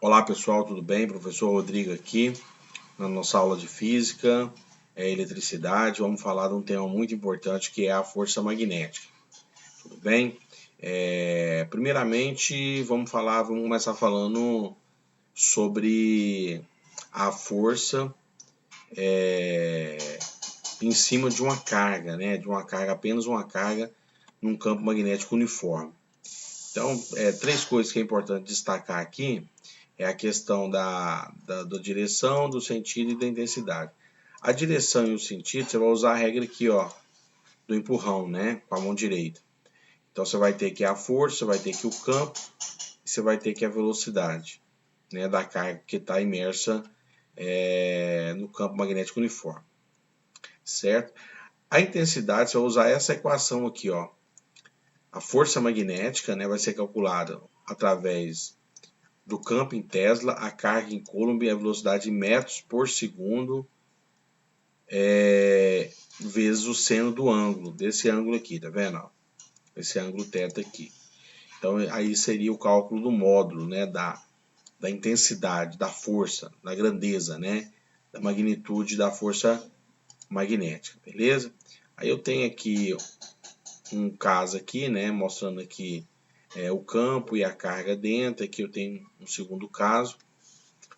Olá pessoal, tudo bem? Professor Rodrigo aqui, na nossa aula de Física e Eletricidade. Vamos falar de um tema muito importante que é a força magnética. Tudo bem? Primeiramente, vamos começar falando sobre a força em cima de uma carga, né? De uma carga, apenas uma carga num campo magnético uniforme. Então, três coisas que é importante destacar aqui. É a questão da direção, do sentido e da intensidade. A direção e o sentido, você vai usar a regra aqui, ó, do empurrão, né, com a mão direita. Então você vai ter que a força, você vai ter que o campo, e você vai ter que a velocidade, né, da carga que está imersa no campo magnético uniforme, certo? A intensidade, você vai usar essa equação aqui, ó. A força magnética, né, vai ser calculada através do campo em Tesla, a carga em Coulomb e a velocidade em metros por segundo vezes o seno do ângulo, desse ângulo aqui, tá vendo? Esse ângulo θ aqui. Então aí seria o cálculo do módulo, né, da intensidade, da força, da grandeza, né, da magnitude da força magnética, beleza? Aí eu tenho aqui um caso aqui, né, mostrando aqui o campo e a carga dentro. Aqui eu tenho um segundo caso,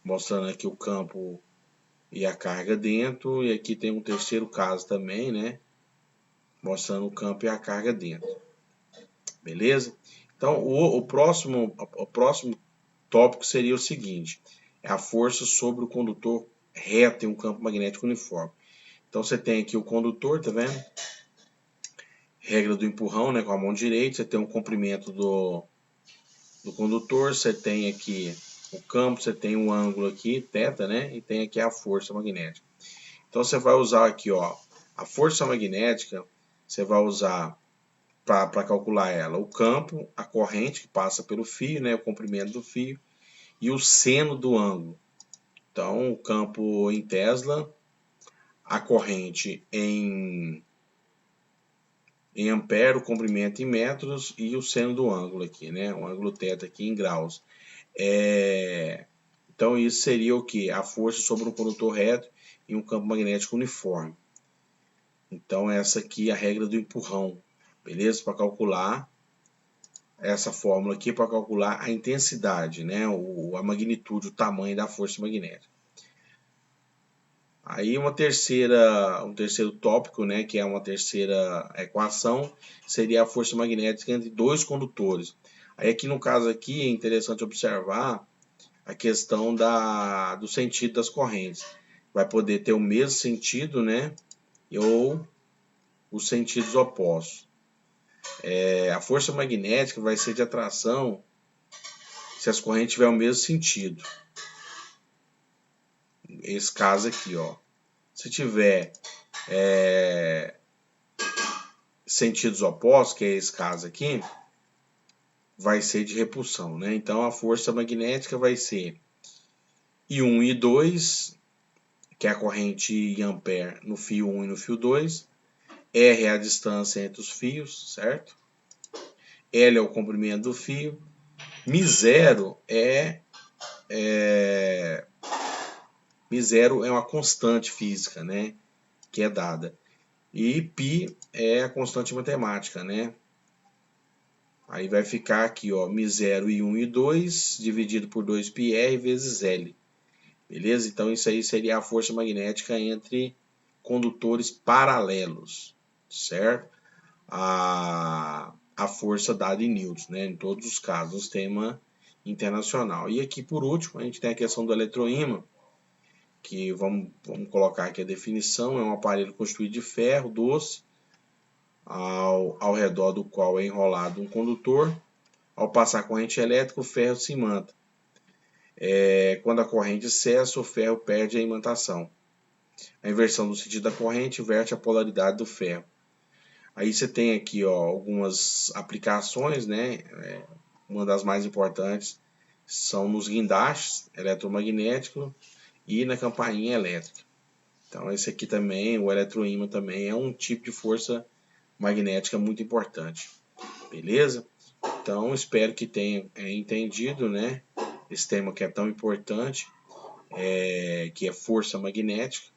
mostrando aqui o campo e a carga dentro, e aqui tem um terceiro caso também, né, mostrando o campo e a carga dentro, beleza? Então o próximo tópico seria o seguinte: é a força sobre o condutor reto em um campo magnético uniforme. Então você tem aqui o condutor, tá vendo? Regra do empurrão, né, com a mão direita. Você tem o comprimento do condutor, você tem aqui o campo, você tem um ângulo aqui, θ, né? E tem aqui a força magnética. Então você vai usar aqui, ó, a força magnética, você vai usar para calcular ela o campo, a corrente que passa pelo fio, né, o comprimento do fio, e o seno do ângulo. Então o campo em Tesla, a corrente em ampere, o comprimento em metros e o seno do ângulo aqui, né, o ângulo θ aqui em graus. Então isso seria o que? A força sobre um condutor reto em um campo magnético uniforme. Então essa aqui é a regra do empurrão, beleza? Para calcular essa fórmula aqui, para calcular a intensidade, né? A magnitude, o tamanho da força magnética. Aí um terceiro tópico, né, que é uma terceira equação, seria a força magnética entre dois condutores. Aí aqui no caso aqui é interessante observar a questão do sentido das correntes. Vai poder ter o mesmo sentido, né, ou os sentidos opostos. A força magnética vai ser de atração se as correntes tiverem o mesmo sentido. Esse caso aqui, ó. Se tiver sentidos opostos, que é esse caso aqui, vai ser de repulsão, né? Então a força magnética vai ser I1 e I2, que é a corrente em ampere no fio 1 e no fio 2. R é a distância entre os fios, certo? L é o comprimento do fio. μ0 μ0 é uma constante física, né, que é dada. E π é a constante matemática, né? Aí vai ficar aqui, ó, μ0 e 1 e 2 dividido por 2πr vezes L. Beleza? Então isso aí seria a força magnética entre condutores paralelos, certo? A força dada em newtons, né? Em todos os casos, tema internacional. E aqui por último, a gente tem a questão do eletroímã, que vamos colocar aqui a definição: é um aparelho construído de ferro doce, ao redor do qual é enrolado um condutor. Ao passar corrente elétrica, o ferro se imanta. Quando a corrente cessa, o ferro perde a imantação. A inversão do sentido da corrente inverte a polaridade do ferro. Aí você tem aqui, ó, algumas aplicações, né? Uma das mais importantes são nos guindastes eletromagnéticos e na campainha elétrica. Então esse aqui também, o eletroímã também é um tipo de força magnética muito importante. Beleza? Então espero que tenham entendido, né, esse tema que é tão importante, que é força magnética.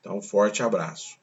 Então, forte abraço.